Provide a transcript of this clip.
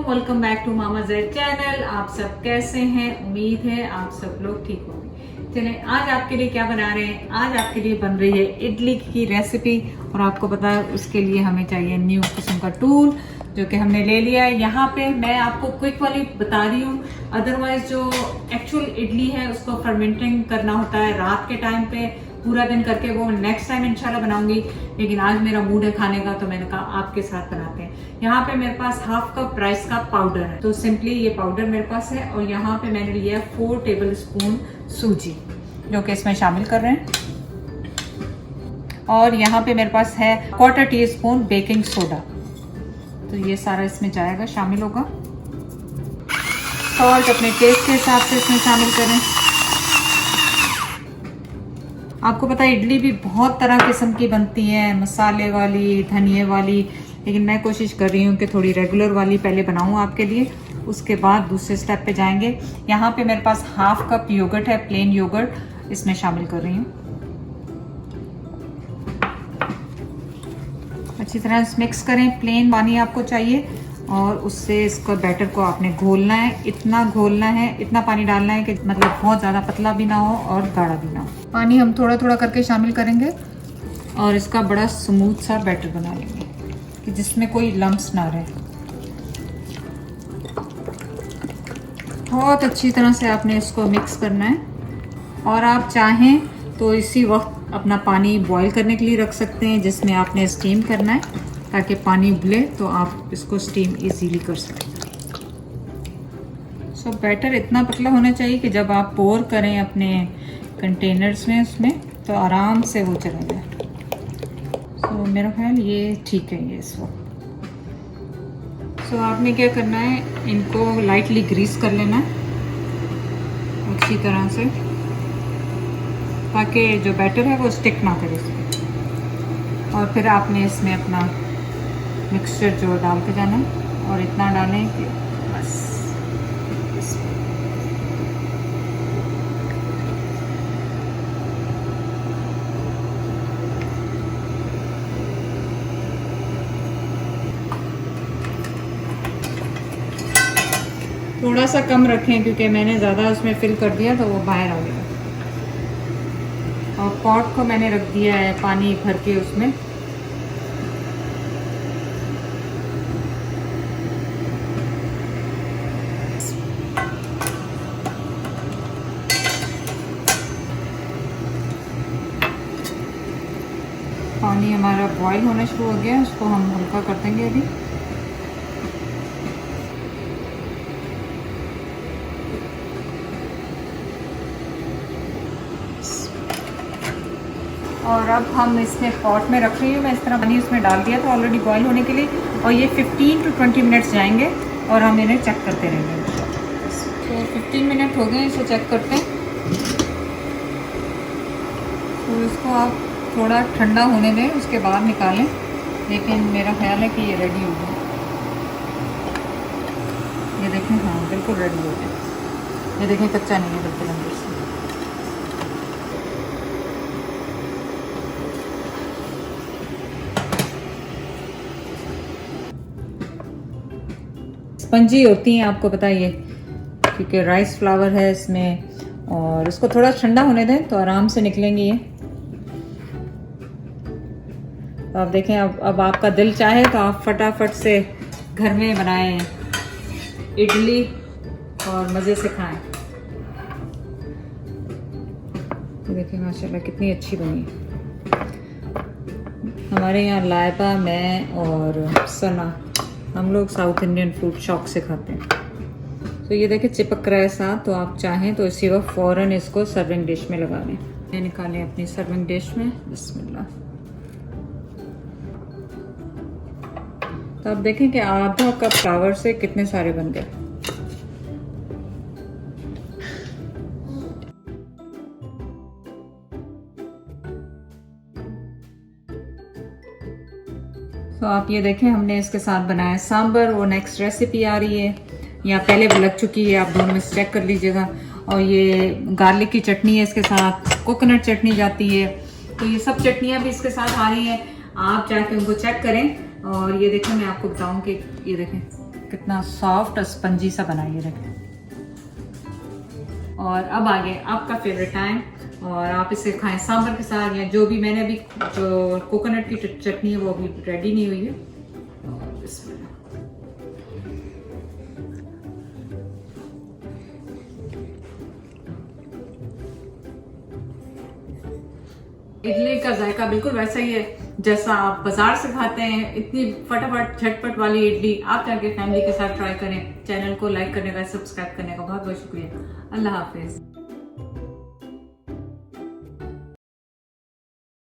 Welcome back to मामा Z channel. आप सब कैसे हैं? उम्मीद है आप सब लोग ठीक होंगे। चलें, आज आपके लिए क्या बना रहे हैं? आज आपके लिए बन रही है इडली की रेसिपी। और आपको पता है उसके लिए हमें चाहिए न्यू किस्म का टूल, जो कि हमने ले लिया है। यहाँ पे मैं आपको क्विक वाली बता रही हूँ, अदरवाइज जो एक्चुअल इडली है उसको फर्मेंटिंग करना होता है रात के टाइम पे, पूरा दिन करके, वो नेक्स्ट टाइम इंशाल्लाह बनाऊंगी। लेकिन आज मेरा मूड है खाने का, तो मैंने कहा आपके साथ बनाते हैं। यहाँ पे मेरे पास हाफ कप राइस का पाउडर है, तो सिंपली ये पाउडर मेरे पास है। और यहाँ पे मैंने लिया 4 टेबल स्पून सूजी, जो कि इसमें शामिल कर रहे हैं। और यहाँ पे मेरे पास है 1/4 टीस्पून बेकिंग सोडा, तो ये सारा इसमें जाएगा, शामिल होगा। सॉल्ट अपने टेस्ट के हिसाब से इसमें शामिल करें। आपको पता है इडली भी बहुत तरह किस्म की बनती है, मसाले वाली, धनिए वाली, लेकिन मैं कोशिश कर रही हूँ कि थोड़ी रेगुलर वाली पहले बनाऊँ आपके लिए, उसके बाद दूसरे स्टेप पे जाएंगे। यहाँ पे मेरे पास हाफ कप योगर्ट है, प्लेन योगर्ट, इसमें शामिल कर रही हूँ। अच्छी तरह मिक्स करें, प्लेन पानी आपको चाहिए, और उससे इसको बैटर को आपने घोलना है। इतना घोलना है, इतना पानी डालना है कि मतलब बहुत ज़्यादा पतला भी ना हो और गाढ़ा भी ना हो। पानी हम थोड़ा थोड़ा करके शामिल करेंगे और इसका बड़ा स्मूथ सा बैटर बना लेंगे कि जिसमें कोई लम्प्स ना रहे। बहुत अच्छी तरह से आपने इसको मिक्स करना है। और आप चाहें तो इसी वक्त अपना पानी बॉईल करने के लिए रख सकते हैं, जिसमें आपने स्टीम करना है, ताकि पानी उबले तो आप इसको स्टीम इजीली कर सकें। सो बैटर इतना पतला होना चाहिए कि जब आप पोर करें अपने कंटेनर्स में, उसमें तो आराम से वो चला जाए। सो मेरा ख्याल ये ठीक है ये इस वक्त। सो आपने क्या करना है, इनको लाइटली ग्रीस कर लेना है अच्छी तरह से, ताकि जो बैटर है वो स्टिक ना करे इसमें। और फिर आपने इसमें अपना मिक्सचर जो डालते जाना है, और इतना डालें कि बस थोड़ा सा कम रखें, क्योंकि मैंने ज़्यादा उसमें फिल कर दिया तो वो बाहर आ गया। और पॉट को मैंने रख दिया है पानी भर के उसमें। पानी हमारा बॉईल होना शुरू हो गया, उसको हम हल्का कर देंगे अभी। और अब हम इसमें पॉट में रख रही हूँ मैं, इस तरह पानी उसमें डाल दिया था ऑलरेडी बॉईल होने के लिए, और ये 15 to 20 मिनट्स जाएंगे और हम इन्हें चेक करते रहेंगे। तो 15 मिनट हो गए, इसे चेक करते हैं। तो इसको आप थोड़ा ठंडा होने दें, उसके बाद निकालें, लेकिन मेरा ख्याल है कि ये रेडी हो गया। ये देखें, हाँ बिल्कुल रेडी हो गया। ये देखें, कच्चा नहीं है बिल्कुल अंदर से। स्पंजी होती हैं, आपको पता ही है, क्योंकि राइस फ्लावर है इसमें। और इसको थोड़ा ठंडा होने दें तो आराम से निकलेंगी ये। तो आप देखें, अब आपका दिल चाहे तो आप फटाफट से घर में बनाएं इडली और मज़े से खाएं। तो देखिए माशाल्लाह कितनी अच्छी बनी। हमारे यहाँ लाइबा, मैं और सना, हम लोग साउथ इंडियन फूड शौक से खाते हैं। तो ये देखिए चिपक रहा है साथ, तो आप चाहें तो इसी वक्त फ़ौरन इसको सर्विंग डिश में लगा लें। ये निकालें अपनी सर्विंग डिश में, बिस्मिल्लाह। तो आप देखें कि आधा कप फ्लावर से कितने सारे बन गए। तो आप ये देखें, हमने इसके साथ बनाया सांबर। वो नेक्स्ट रेसिपी आ रही है, या पहले लग चुकी है, आप दोनों में से चेक कर लीजिएगा। और ये गार्लिक की चटनी है इसके साथ, कोकोनट चटनी जाती है। तो ये सब चटनियाँ भी इसके साथ आ रही हैं, आप जाके उनको चेक करें। और ये देखें, मैं आपको बताऊं कि ये देखें कितना सॉफ्ट और स्पंजी सा बना ये रखें। और अब आ गया आपका फेवरेट टाइम, और आप इसे खाएं सांभर के साथ, या जो भी मैंने अभी जो कोकोनट की चटनी है वो अभी रेडी नहीं हुई है। और इसमें इडली का जायका बिल्कुल वैसा ही है जैसा आप बाजार से खाते हैं। इतनी फटाफट झटपट वाली इडली आप जाके फैमिली के साथ ट्राई करें। चैनल को लाइक करने का, सब्सक्राइब करने का बहुत बहुत शुक्रिया। अल्लाह हाफिज।